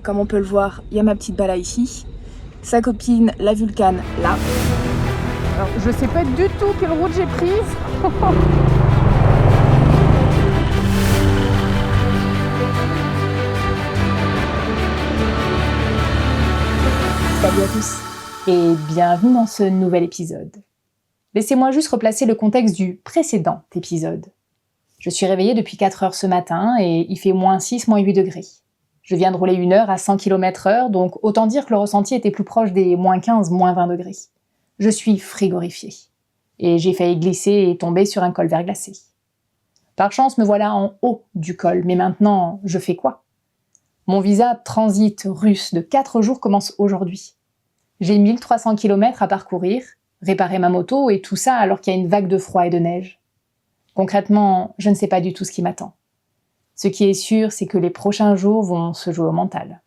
comme on peut le voir, il y a ma petite Bala ici. Sa copine, la Vulcane, là. Alors, je sais pas du tout quelle route j'ai prise. Salut à tous et bienvenue dans ce nouvel épisode. Laissez-moi juste replacer le contexte du précédent épisode. Je suis réveillée depuis 4 heures ce matin et il fait -6, -8 degrés. Je viens de rouler 1 heure à 100 km/h, donc autant dire que le ressenti était plus proche des -15, -20 degrés. Je suis frigorifiée. Et j'ai failli glisser et tomber sur un col verglacé. Par chance, me voilà en haut du col, mais maintenant, je fais quoi ? Mon visa transit russe de 4 jours commence aujourd'hui. J'ai 1300 km à parcourir, réparer ma moto et tout ça alors qu'il y a une vague de froid et de neige. Concrètement, je ne sais pas du tout ce qui m'attend. Ce qui est sûr, c'est que les prochains jours vont se jouer au mental.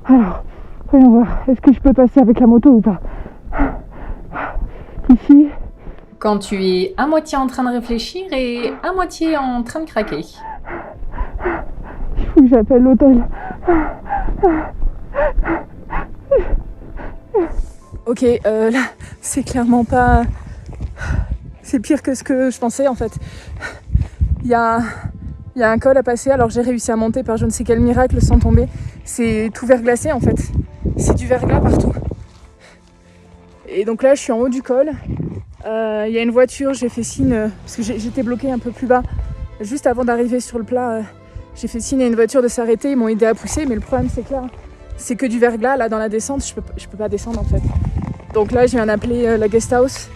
Alors, voyons voir, est-ce que je peux passer avec la moto ou pas ? Ici. Quand tu es à moitié en train de réfléchir et à moitié en train de craquer. Il faut que j'appelle l'hôtel. Ok, là, c'est clairement pas... C'est pire que ce que je pensais, en fait. Il y a un col à passer, alors j'ai réussi à monter par je ne sais quel miracle sans tomber. C'est tout verglacé, en fait. C'est du verglas partout. Et donc là, je suis en haut du col. Il y a une voiture, j'ai fait signe... Parce que j'étais bloquée un peu plus bas. Juste avant d'arriver sur le plat... J'ai fait signe à une voiture de s'arrêter, ils m'ont aidé à pousser, mais le problème c'est que là, c'est que du verglas, là dans la descente, je peux pas descendre en fait. Donc là, je viens d'appeler la guest house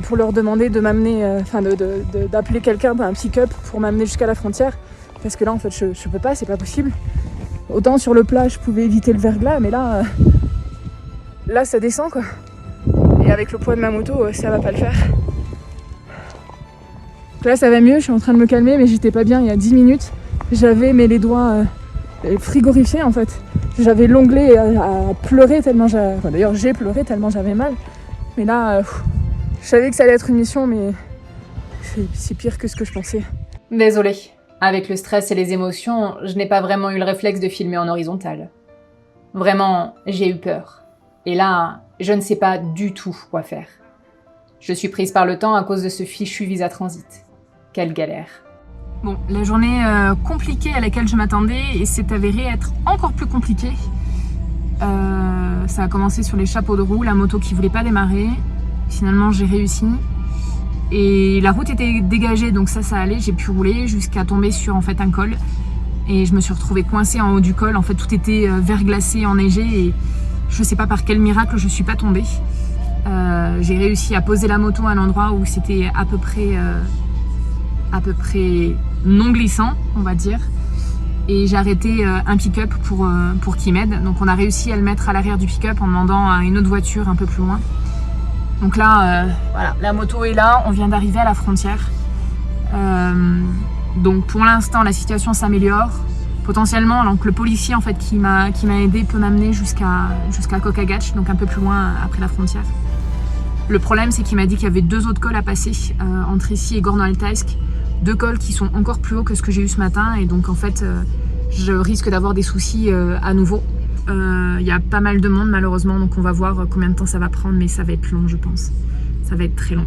pour leur demander de m'amener, d'appeler quelqu'un, un pick-up pour m'amener jusqu'à la frontière, parce que là en fait je peux pas, c'est pas possible. Autant sur le plat, je pouvais éviter le verglas, mais là ça descend quoi. Et avec le poids de ma moto, ça va pas le faire. Donc là ça va mieux, je suis en train de me calmer, mais j'étais pas bien il y a 10 minutes. J'avais les doigts frigorifiés en fait. J'avais l'onglet à pleurer tellement j'avais... Enfin, d'ailleurs j'ai pleuré tellement j'avais mal. Mais là, je savais que ça allait être une mission, mais c'est pire que ce que je pensais. Désolée. Avec le stress et les émotions, je n'ai pas vraiment eu le réflexe de filmer en horizontal. Vraiment, j'ai eu peur. Et là, je ne sais pas du tout quoi faire. Je suis prise par le temps à cause de ce fichu visa transit. Quelle galère. Bon, la journée compliquée à laquelle je m'attendais et s'est avérée être encore plus compliquée. Ça a commencé sur les chapeaux de roue, la moto qui voulait pas démarrer. Finalement, j'ai réussi. Et la route était dégagée, donc ça allait. J'ai pu rouler jusqu'à tomber sur en fait un col. Et je me suis retrouvée coincée en haut du col. En fait, tout était verglacé, enneigé. Et je sais pas par quel miracle je suis pas tombée. J'ai réussi à poser la moto à un endroit où c'était à peu près non glissant, on va dire. Et j'ai arrêté un pick-up pour qu'il m'aide. Donc on a réussi à le mettre à l'arrière du pick-up en demandant à une autre voiture un peu plus loin. Donc là, voilà, la moto est là, on vient d'arriver à la frontière. Donc pour l'instant, la situation s'améliore. Potentiellement, donc le policier en fait qui m'a aidé peut m'amener jusqu'à Kokagach, donc un peu plus loin après la frontière. Le problème, c'est qu'il m'a dit qu'il y avait 2 autres cols à passer entre ici et Gorno-Altaysk. 2 cols qui sont encore plus hauts que ce que j'ai eu ce matin et donc en fait je risque d'avoir des soucis à nouveau. Il y a pas mal de monde malheureusement, donc on va voir combien de temps ça va prendre, mais ça va être long je pense. Ça va être très long.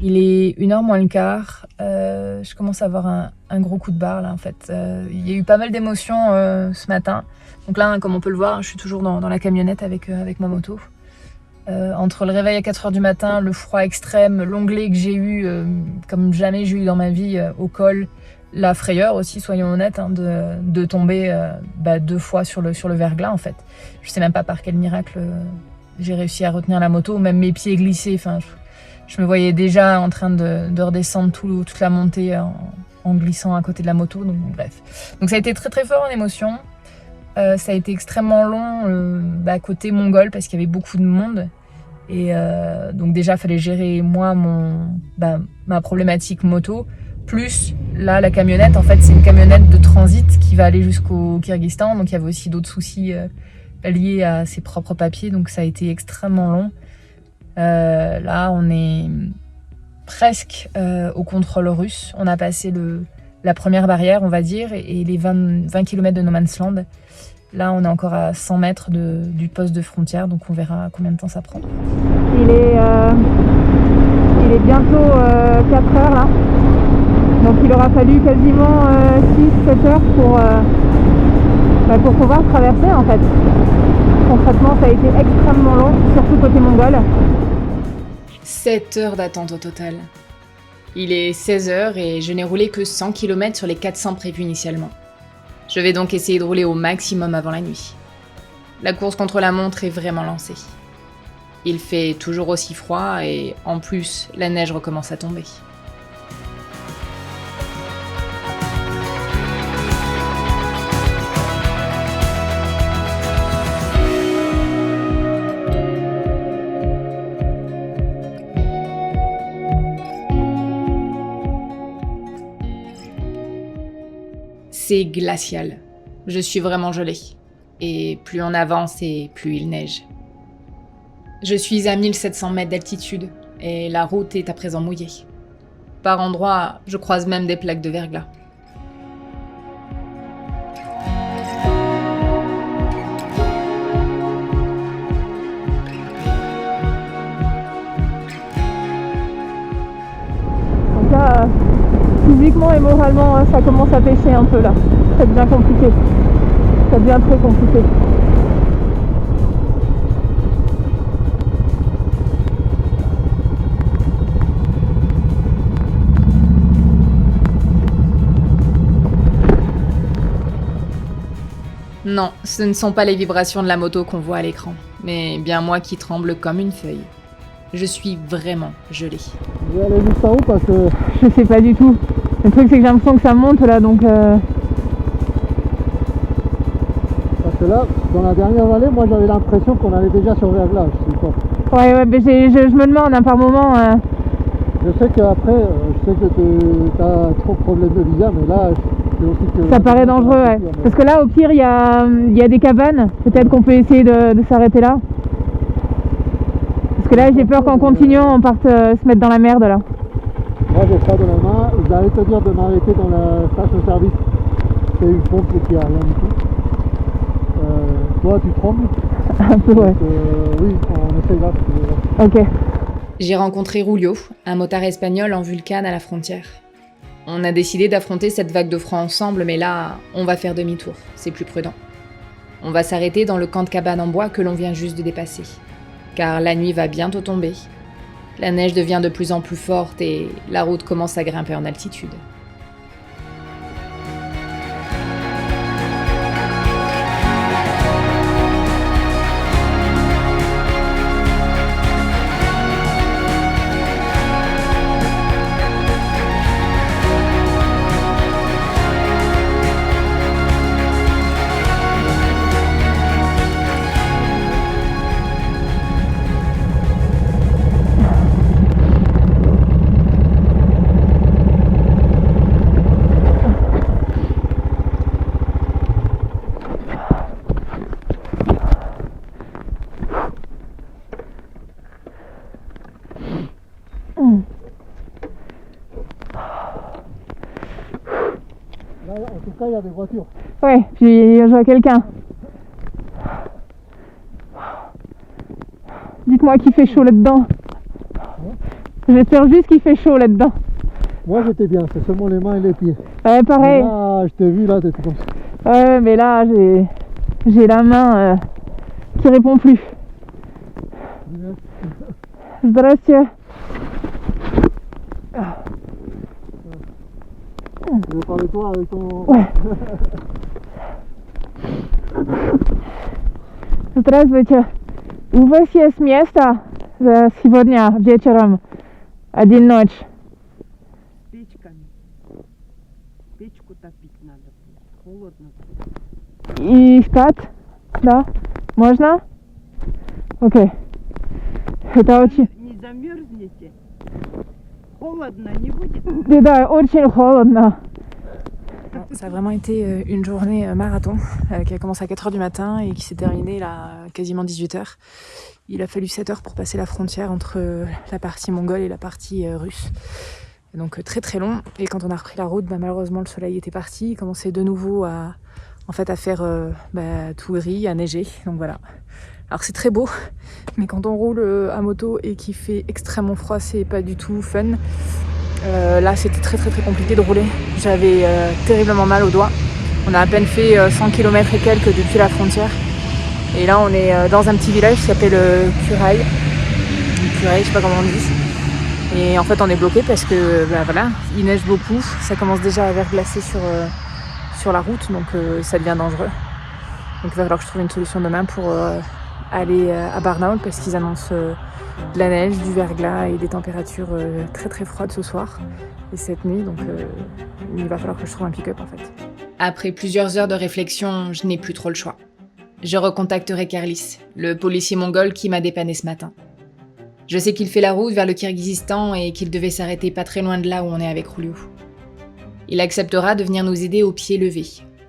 Il est 1h moins le quart, je commence à avoir un gros coup de barre là en fait. Il y a eu pas mal d'émotions ce matin. Donc là, comme on peut le voir, je suis toujours dans la camionnette avec ma moto. Entre le réveil à 4h du matin, le froid extrême, l'onglet que j'ai eu, comme jamais j'ai eu dans ma vie au col, la frayeur aussi, soyons honnêtes, hein, de tomber 2 fois sur le verglas en fait. Je sais même pas par quel miracle j'ai réussi à retenir la moto, même mes pieds glissaient, enfin, je me voyais déjà en train de redescendre toute la montée en glissant à côté de la moto, donc bref. Donc ça a été très très fort en émotion. Ça a été extrêmement long côté mongol parce qu'il y avait beaucoup de monde et donc déjà il fallait gérer moi ma problématique moto plus là la camionnette. En fait c'est une camionnette de transit qui va aller jusqu'au Kyrgyzstan, donc il y avait aussi d'autres soucis liés à ses propres papiers, donc ça a été extrêmement long. Là on est presque au contrôle russe, on a passé la première barrière, on va dire, et les 20 km de No Man's Land. Là, on est encore à 100 mètres du poste de frontière, donc on verra combien de temps ça prend. Il est bientôt 4 heures là. Donc il aura fallu quasiment 6-7 heures pour pouvoir traverser en fait. Concrètement, ça a été extrêmement long, surtout côté mongol. 7 heures d'attente au total. Il est 16 heures et je n'ai roulé que 100 km sur les 400 prévus initialement. Je vais donc essayer de rouler au maximum avant la nuit. La course contre la montre est vraiment lancée. Il fait toujours aussi froid et en plus, la neige recommence à tomber. C'est glacial. Je suis vraiment gelée. Et plus on avance et plus il neige. Je suis à 1700 mètres d'altitude et la route est à présent mouillée. Par endroits, je croise même des plaques de verglas. Donc là, physiquement et moralement, ça commence à pêcher un peu là. Ça devient compliqué. Ça devient très compliqué. Non, ce ne sont pas les vibrations de la moto qu'on voit à l'écran, mais bien moi qui tremble comme une feuille. Je suis vraiment gelée. Je vais aller jusqu'en haut parce que Je sais pas du tout. Le truc c'est que j'ai l'impression que ça monte là, donc là, dans la dernière vallée, moi j'avais l'impression qu'on allait déjà sur verglas. Je sais pas. ouais, mais je me demande par moment. Je sais qu'après, je sais que tu as trop de problèmes de visa, mais là, c'est aussi que... Ça paraît dangereux, ouais. Parce que là, au pire, il y a des cabanes. Peut-être qu'on peut essayer de s'arrêter là. Parce que là, j'ai peur qu'en continuant, on parte se mettre dans la merde là. Moi, j'ai ça dans la main. J'allais te dire de m'arrêter dans la station-service. C'est une pompe qui a rien du tout. Toi, tu trembles? Un peu, ouais. Donc, oui, on essaye là. Ok. J'ai rencontré Julio, un motard espagnol en Vulcane à la frontière. On a décidé d'affronter cette vague de froid ensemble, mais là, on va faire demi-tour, c'est plus prudent. On va s'arrêter dans le camp de cabane en bois que l'on vient juste de dépasser. Car la nuit va bientôt tomber. La neige devient de plus en plus forte et la route commence à grimper en altitude. Là, en tout cas, il y a des voitures. Ouais, puis je vois quelqu'un. Dites-moi qu'il fait chaud là-dedans. J'espère juste qu'il fait chaud là-dedans. Moi, j'étais bien, c'est seulement les mains et les pieds. Ouais, pareil. Mais là, je t'ai vu, là, t'étais comme ça. Ouais, mais là, j'ai la main qui répond plus. Здрасте. Je vais parler toi avec ton... Ouais. Здравствуйте. У вас есть место сегодня вечером? 1 ночь. Печками. Печку топить надо. Холодно. И спать? Да? Можно? Окей. Это очень... Не замерзнете? Холодно не будет? Да, очень холодно. Ça a vraiment été une journée marathon qui a commencé à 4h du matin et qui s'est terminée là quasiment 18h. Il a fallu 7 heures pour passer la frontière entre la partie mongole et la partie russe. Donc très très long. Et quand on a repris la route, malheureusement le soleil était parti. Il commençait de nouveau à faire tout gris, à neiger. Donc voilà. Alors c'est très beau, mais quand on roule à moto et qu'il fait extrêmement froid, c'est pas du tout fun. Là c'était très très très compliqué de rouler. J'avais terriblement mal aux doigts. On a à peine fait 100 km et quelques depuis la frontière. Et là on est dans un petit village qui s'appelle Curail. Curail, je sais pas comment on dit. Et en fait on est bloqué parce que il neige beaucoup. Ça commence déjà à verglacer sur la route, donc ça devient dangereux. Donc il va falloir que je trouve une solution demain pour aller à Barnaul parce qu'ils annoncent de la neige, du verglas et des températures très très froides ce soir et cette nuit. Donc il va falloir que je trouve un pick-up en fait. Après plusieurs heures de réflexion, je n'ai plus trop le choix. Je recontacterai Karlis, le policier mongol qui m'a dépanné ce matin. Je sais qu'il fait la route vers le Kirghizistan et qu'il devait s'arrêter pas très loin de là où on est avec Julio. Il acceptera de venir nous aider au pied levé,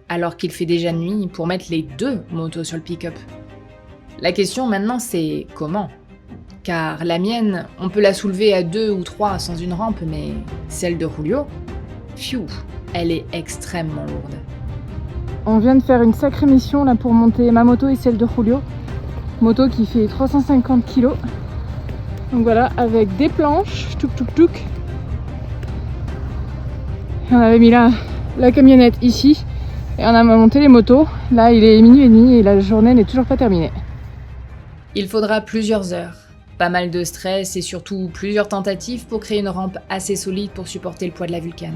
alors qu'il fait déjà nuit, pour mettre les 2 motos sur le pick-up. La question maintenant c'est comment ? Car la mienne, on peut la soulever à 2 ou 3 sans une rampe, mais celle de Julio, pfiou, elle est extrêmement lourde. On vient de faire une sacrée mission là pour monter ma moto et celle de Julio. Moto qui fait 350 kg. Donc voilà, avec des planches, touk. Et on avait mis là la camionnette ici et on a monté les motos. Là il est 00h30 et la journée n'est toujours pas terminée. Il faudra plusieurs heures, pas mal de stress et surtout plusieurs tentatives pour créer une rampe assez solide pour supporter le poids de la Vulcan.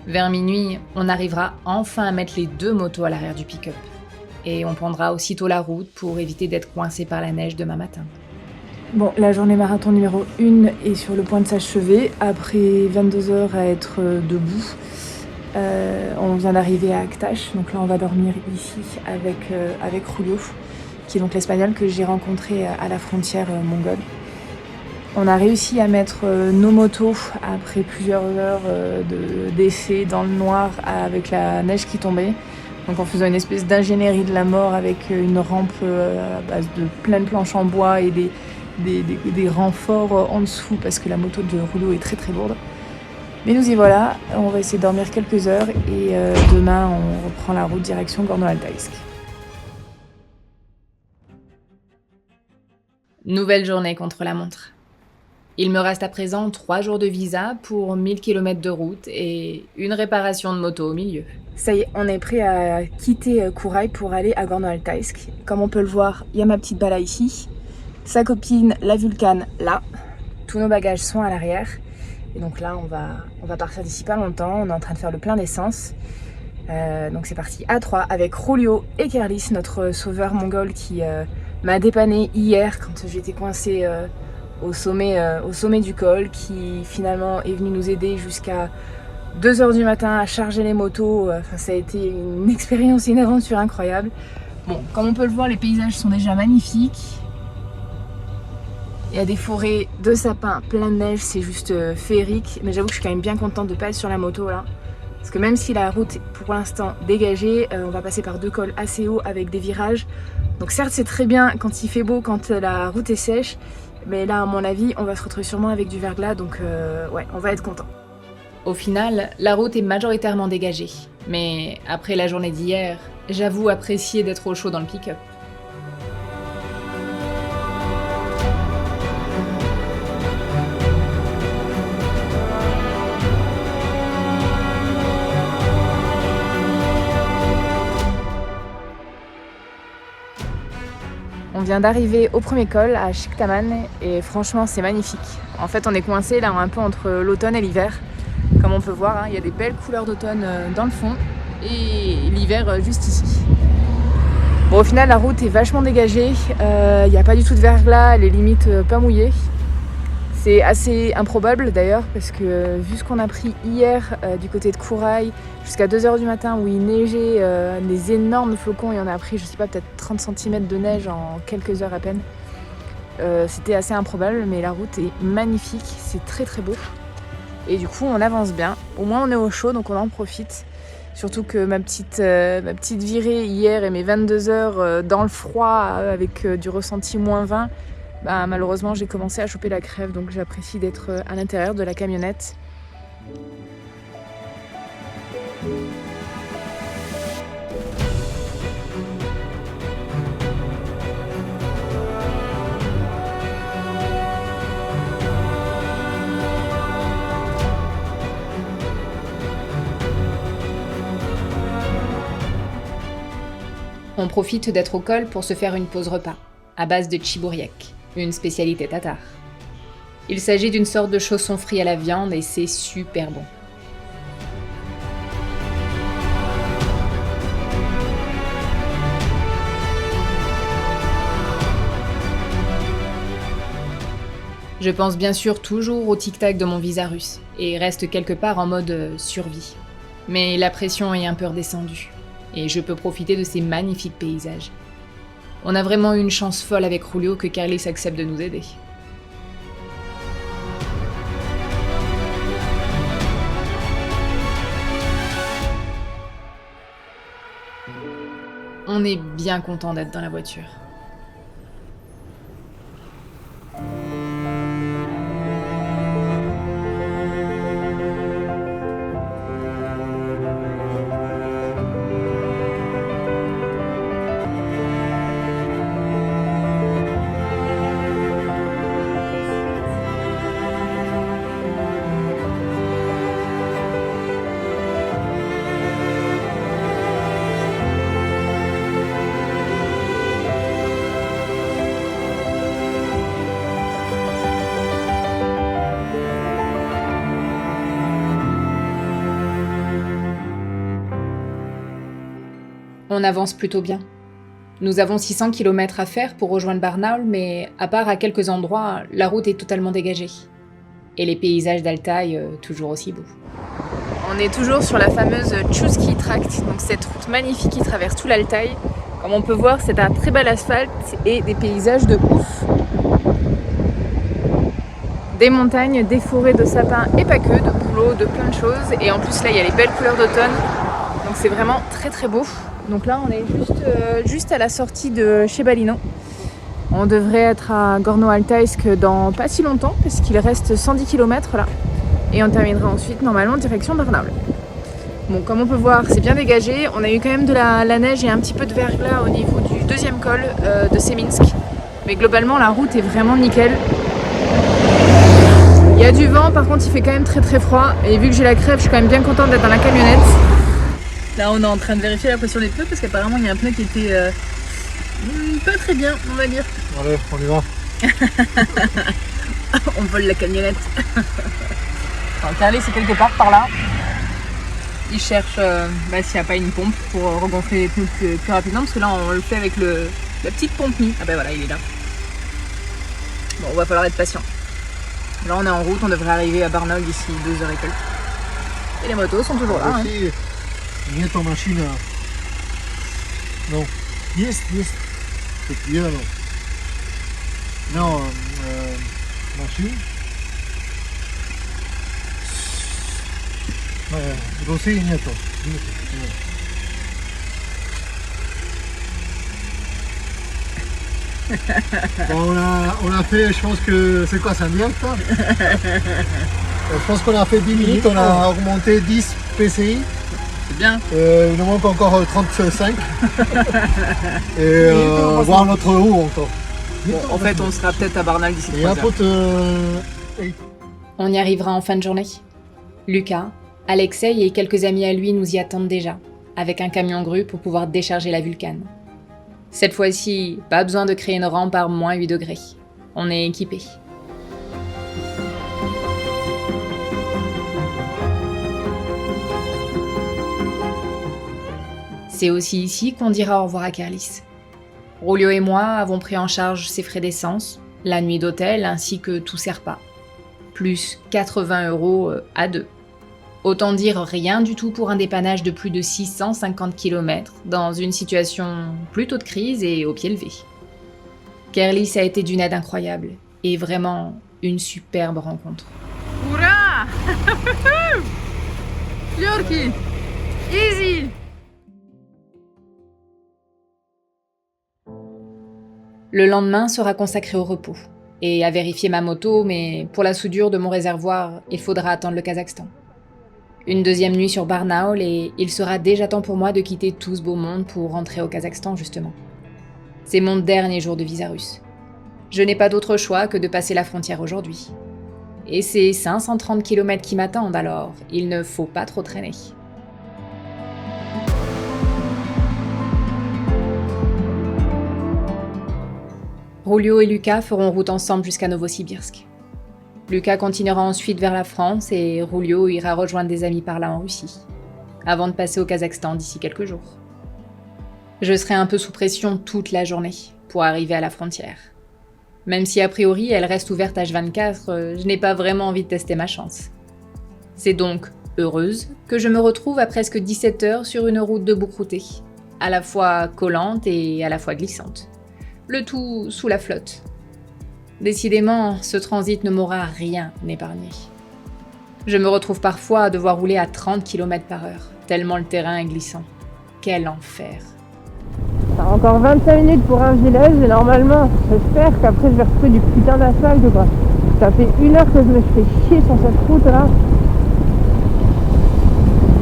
Vers minuit, on arrivera enfin à mettre les 2 motos à l'arrière du pick-up. Et on prendra aussitôt la route pour éviter d'être coincé par la neige demain matin. Bon, la journée marathon numéro 1 est sur le point de s'achever. Après 22 heures à être debout, on vient d'arriver à Aktash. Donc là, on va dormir ici avec Julio, qui est donc l'espagnol que j'ai rencontré à la frontière mongole. On a réussi à mettre nos motos après plusieurs heures d'essai dans le noir avec la neige qui tombait. Donc en faisant une espèce d'ingénierie de la mort avec une rampe à base de plein de planches en bois et des renforts en dessous parce que la moto de Julio est très très lourde. Mais nous y voilà, on va essayer de dormir quelques heures et demain on reprend la route direction Gorno-Altaysk. Nouvelle journée contre la montre. Il me reste à présent 3 jours de visa pour 1000 km de route et une réparation de moto au milieu. Ça y est, on est prêt à quitter Curail pour aller à Gorno-Altaysk. Comme on peut le voir, il y a ma petite Bala ici, sa copine, la Vulcan, là. Tous nos bagages sont à l'arrière. Et donc là, on va partir d'ici pas longtemps. On est en train de faire le plein d'essence. Donc c'est parti à 3 avec Julio et Karlis, notre sauveur mongol qui m'a dépanné hier quand j'étais coincée au sommet du col, qui finalement est venu nous aider jusqu'à 2h du matin à charger les motos. Enfin, ça a été une expérience et une aventure incroyable. Bon, comme on peut le voir, les paysages sont déjà magnifiques. Il y a des forêts de sapins plein de neige, c'est juste féerique. Mais j'avoue que je suis quand même bien contente de ne pas être sur la moto là. Parce que même si la route est pour l'instant dégagée, on va passer par 2 cols assez hauts avec des virages. Donc certes c'est très bien quand il fait beau, quand la route est sèche. Mais là à mon avis on va se retrouver sûrement avec du verglas, donc ouais, on va être content. Au final, la route est majoritairement dégagée. Mais après la journée d'hier, j'avoue apprécier d'être au chaud dans le pick-up. On vient d'arriver au premier col à Shiktaman et franchement c'est magnifique. En fait on est coincé là un peu entre l'automne et l'hiver. Comme on peut voir, hein, il y a des belles couleurs d'automne dans le fond et l'hiver juste ici. Bon, au final la route est vachement dégagée, il n'y a pas du tout de verglas, elle est limite pas mouillée. C'est assez improbable d'ailleurs parce que vu ce qu'on a pris hier du côté de Curail jusqu'à 2h du matin où il neigeait des énormes flocons et on a pris je sais pas peut-être 30 cm de neige en quelques heures à peine. C'était assez improbable mais la route est magnifique, c'est très très beau. Et du coup on avance bien, au moins on est au chaud donc on en profite. Surtout que ma petite virée hier et mes 22 heures dans le froid avec du ressenti -20, bah, malheureusement j'ai commencé à choper la crève donc j'apprécie d'être à l'intérieur de la camionnette On profite d'être au col pour se faire une pause repas, à base de tchibouriek, une spécialité tatar. Il s'agit d'une sorte de chausson frit à la viande et c'est super bon. Je pense bien sûr toujours au tic-tac de mon visa russe et reste quelque part en mode survie. Mais la pression est un peu redescendue et je peux profiter de ces magnifiques paysages. On a vraiment eu une chance folle avec Julio que Carlis accepte de nous aider. On est bien content d'être dans la voiture. On avance plutôt bien. Nous avons 600 km à faire pour rejoindre Barnaul, mais à part à quelques endroits, la route est totalement dégagée. Et les paysages d'Altaï, toujours aussi beaux. On est toujours sur la fameuse Chusky Tract, donc cette route magnifique qui traverse tout l'Altaï. Comme on peut voir, c'est un très bel asphalte et des paysages de ouf. Des montagnes, des forêts de sapins et pas que, de bouleaux, de plein de choses. Et en plus là, il y a les belles couleurs d'automne, donc c'est vraiment très très beau. Donc là, on est juste à la sortie de chez Balino. On devrait être à Gorno-Altaisk dans pas si longtemps, parce qu'il reste 110 km là. Et on terminera ensuite normalement direction Barnaul. Bon, comme on peut voir, c'est bien dégagé. On a eu quand même de la neige et un petit peu de verglas au niveau du deuxième col de Seminsk. Mais globalement, la route est vraiment nickel. Il y a du vent, par contre, il fait quand même très très froid. Et vu que j'ai la crève, je suis quand même bien contente d'être dans la camionnette. Là, on est en train de vérifier la pression des pneus parce qu'apparemment, il y a un pneu qui était pas très bien, on va dire. Allez, on y va. On vole la camionnette. Carly, c'est quelque part par là. Il cherche s'il n'y a pas une pompe pour regonfler les pneus plus rapidement, parce que là, on le fait avec la petite pompe Mi. Ah ben voilà, il est là. Bon, on va falloir être patient. Là, on est en route, on devrait arriver à Barnaul d'ici 2h et quelques. Et les motos sont toujours là. Aussi, nie to maszyna. No, jest. Jest. No, machine. Rosji nie to. Bon, on a fait, je pense que c'est quoi, c'est un direct là. Je pense qu'on a fait 10 minutes, on a augmenté 10 PCI. C'est bien. Il nous manque encore 35. Et voir notre roue encore. Bon, en fait, on sera peut-être à Barnaul d'ici 3 heures. On y arrivera en fin de journée. Lucas, Alexei et quelques amis à lui nous y attendent déjà, avec un camion grue pour pouvoir décharger la Vulcane. Cette fois-ci, pas besoin de créer une rampe à moins 8 degrés. On est équipés. C'est aussi ici qu'on dira au revoir à Carlis. Julio et moi avons pris en charge ses frais d'essence, la nuit d'hôtel ainsi que tous ses repas. Plus 80 € à deux. Autant dire rien du tout pour un dépannage de plus de 650 km dans une situation plutôt de crise et au pied levé. Carlis a été d'une aide incroyable et vraiment une superbe rencontre. Hurrah! Yorkie! Easy! Le lendemain sera consacré au repos et à vérifier ma moto, mais pour la soudure de mon réservoir, il faudra attendre le Kazakhstan. Une deuxième nuit sur Barnaul et il sera déjà temps pour moi de quitter tout ce beau monde pour rentrer au Kazakhstan justement. C'est mon dernier jour de visa russe. Je n'ai pas d'autre choix que de passer la frontière aujourd'hui. Et c'est 530 km qui m'attendent alors, il ne faut pas trop traîner. Rulio et Lucas feront route ensemble jusqu'à Novosibirsk. Lucas continuera ensuite vers la France et Rulio ira rejoindre des amis par là en Russie, avant de passer au Kazakhstan d'ici quelques jours. Je serai un peu sous pression toute la journée pour arriver à la frontière. Même si a priori elle reste ouverte H24, je n'ai pas vraiment envie de tester ma chance. C'est donc heureuse que je me retrouve à presque 17 heures sur une route de boucroutée, à la fois collante et à la fois glissante. Le tout sous la flotte. Décidément, ce transit ne m'aura rien épargné. Je me retrouve parfois à devoir rouler à 30 km/h, tellement le terrain est glissant. Quel enfer! Encore 25 minutes pour un village et normalement, j'espère qu'après je vais retrouver du putain d'asphalte quoi. Ça fait 1 heure que je me fais chier sur cette route là.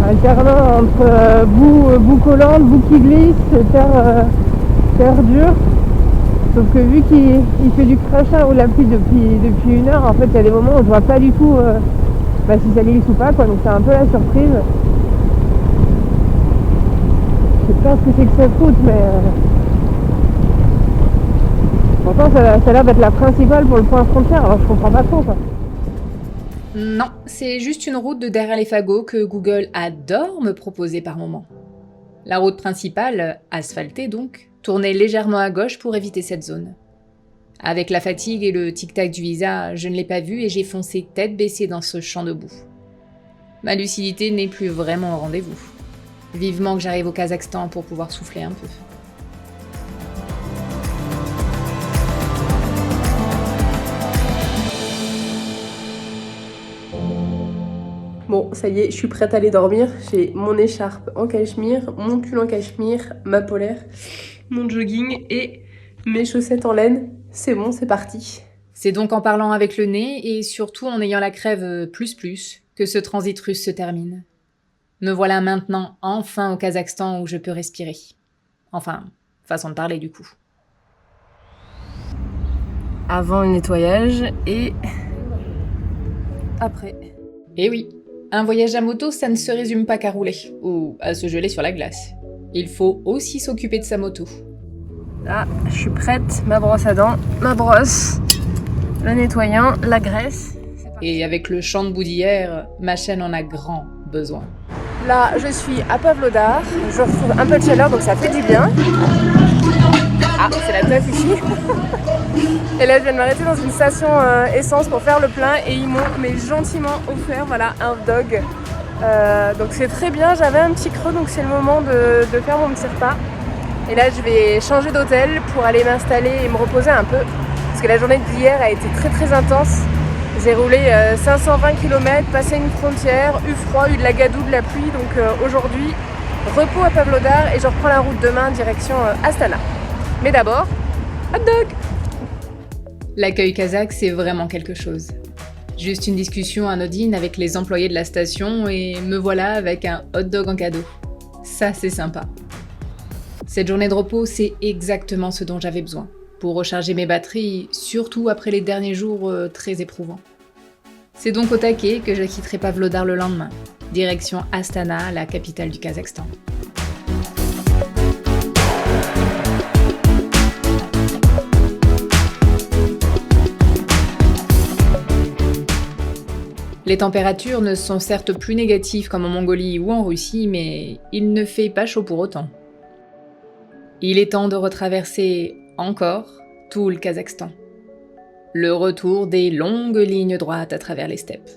Alternant entre boue collante, boue qui glisse, terre dure. Sauf que vu qu'il fait du crachin ou la pluie depuis 1 heure, en fait il y a des moments où je vois pas du tout si ça glisse ou pas quoi, donc c'est un peu la surprise. Je sais pas ce que c'est que cette route, mais pourtant ça a l'air d'être la principale pour le point frontière, alors je comprends pas trop quoi. Non, c'est juste une route de derrière les fagots que Google adore me proposer par moments. La route principale, asphaltée donc, tournait légèrement à gauche pour éviter cette zone. Avec la fatigue et le tic-tac du visa, je ne l'ai pas vue et j'ai foncé tête baissée dans ce champ de boue. Ma lucidité n'est plus vraiment au rendez-vous. Vivement que j'arrive au Kazakhstan pour pouvoir souffler un peu. Bon, ça y est, je suis prête à aller dormir. J'ai mon écharpe en cachemire, mon pull en cachemire, ma polaire, mon jogging et mes chaussettes en laine. C'est bon, c'est parti. C'est donc en parlant avec le nez et surtout en ayant la crève plus que ce transit russe se termine. Me voilà maintenant enfin au Kazakhstan où je peux respirer. Enfin, façon de parler du coup. Avant le nettoyage et après. Eh oui, un voyage à moto, ça ne se résume pas qu'à rouler ou à se geler sur la glace. Il faut aussi s'occuper de sa moto. Là, je suis prête, ma brosse à dents, ma brosse, le nettoyant, la graisse. Et avec le champ de boue d'hier, ma chaîne en a grand besoin. Là, je suis à Pavlodar. Je retrouve un peu de chaleur, donc ça fait du bien. Ah, c'est la teuf ici. Et là, je viens de m'arrêter dans une station essence pour faire le plein et ils m'ont gentiment offert un hot dog. Donc c'est très bien, j'avais un petit creux, donc c'est le moment de faire mon petit repas. Et là, je vais changer d'hôtel pour aller m'installer et me reposer un peu. Parce que la journée d'hier a été très très intense. J'ai roulé 520 km, passé une frontière, eu froid, eu de la gadoue, de la pluie. Donc aujourd'hui, repos à Pavlodar et je reprends la route demain direction Astana. Mais d'abord, hot dog! L'accueil kazakh, c'est vraiment quelque chose. Juste une discussion anodine avec les employés de la station et me voilà avec un hot dog en cadeau. Ça, c'est sympa. Cette journée de repos, c'est exactement ce dont j'avais besoin pour recharger mes batteries, surtout après les derniers jours très éprouvants. C'est donc au taquet que je quitterai Pavlodar le lendemain, direction Astana, la capitale du Kazakhstan. Les températures ne sont certes plus négatives comme en Mongolie ou en Russie, mais il ne fait pas chaud pour autant. Il est temps de retraverser encore tout le Kazakhstan. Le retour des longues lignes droites à travers les steppes.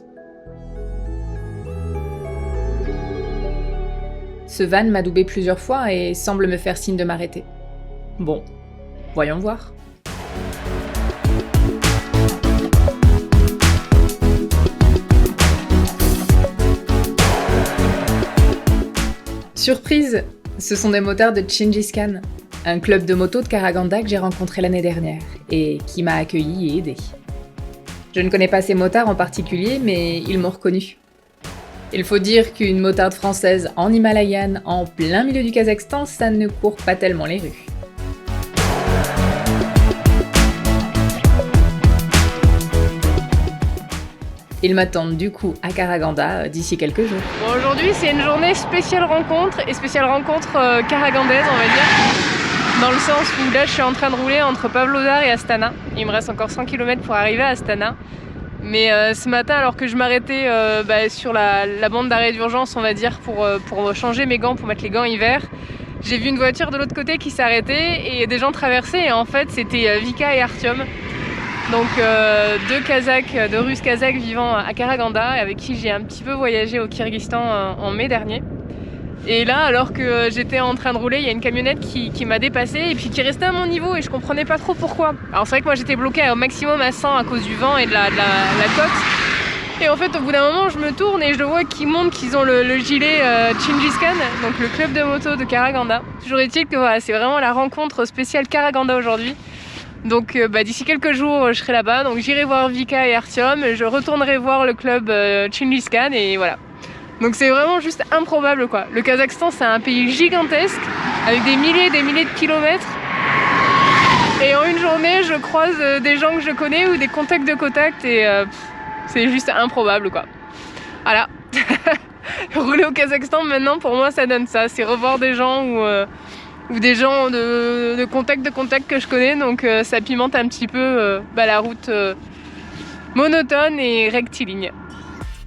Ce van m'a doublé plusieurs fois et semble me faire signe de m'arrêter. Bon, voyons voir. Surprise, ce sont des motards de Chingis Khan, un club de moto de Karaganda que j'ai rencontré l'année dernière et qui m'a accueilli et aidé. Je ne connais pas ces motards en particulier, mais ils m'ont reconnu. Il faut dire qu'une motarde française en Himalayane, en plein milieu du Kazakhstan, ça ne court pas tellement les rues. Ils m'attendent du coup à Karaganda d'ici quelques jours. Bon, aujourd'hui c'est une journée spéciale rencontre et spéciale rencontre karagandaise on va dire. Dans le sens où là je suis en train de rouler entre Pavlodar et Astana. Il me reste encore 100 km pour arriver à Astana. Mais ce matin alors que je m'arrêtais sur la bande d'arrêt d'urgence on va dire pour changer mes gants, pour mettre les gants hiver, j'ai vu une voiture de l'autre côté qui s'arrêtait et des gens traversaient et en fait c'était Vika et Artyom. Donc deux Russes kazakhs vivant à Karaganda avec qui j'ai un petit peu voyagé au Kyrgyzstan en mai dernier. Et là, alors que j'étais en train de rouler, il y a une camionnette qui m'a dépassée et puis qui restait à mon niveau et je comprenais pas trop pourquoi. Alors c'est vrai que moi j'étais bloquée au maximum à 100 à cause du vent et de la côte. Et en fait au bout d'un moment je me tourne et je vois qu'ils montrent qu'ils ont le gilet Chingis Khan, donc le club de moto de Karaganda. Toujours est-il que voilà, c'est vraiment la rencontre spéciale Karaganda aujourd'hui. Donc d'ici quelques jours je serai là-bas, donc j'irai voir Vika et Artyom, je retournerai voir le club Chingis Khan et voilà. Donc c'est vraiment juste improbable quoi. Le Kazakhstan c'est un pays gigantesque avec des milliers de kilomètres. Et en une journée je croise des gens que je connais ou des contacts de contact et c'est juste improbable quoi. Voilà. Rouler au Kazakhstan maintenant pour moi ça donne ça, c'est revoir des gens ou des gens de contact que je connais, donc ça pimente un petit peu la route monotone et rectiligne.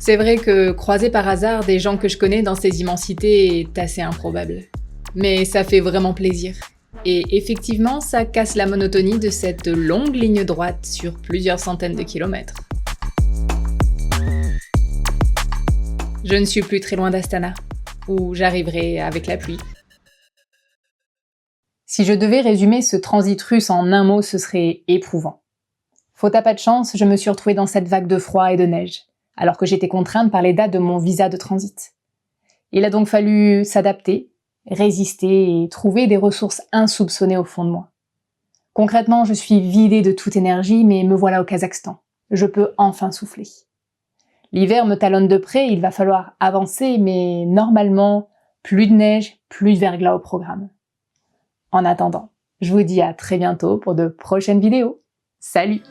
C'est vrai que croiser par hasard des gens que je connais dans ces immensités est assez improbable. Mais ça fait vraiment plaisir. Et effectivement, ça casse la monotonie de cette longue ligne droite sur plusieurs centaines de kilomètres. Je ne suis plus très loin d'Astana, où j'arriverai avec la pluie. Si je devais résumer ce transit russe en un mot, ce serait éprouvant. Faute à pas de chance, je me suis retrouvée dans cette vague de froid et de neige, alors que j'étais contrainte par les dates de mon visa de transit. Il a donc fallu s'adapter, résister et trouver des ressources insoupçonnées au fond de moi. Concrètement, je suis vidée de toute énergie, mais me voilà au Kazakhstan. Je peux enfin souffler. L'hiver me talonne de près, il va falloir avancer, mais normalement, plus de neige, plus de verglas au programme. En attendant, je vous dis à très bientôt pour de prochaines vidéos. Salut!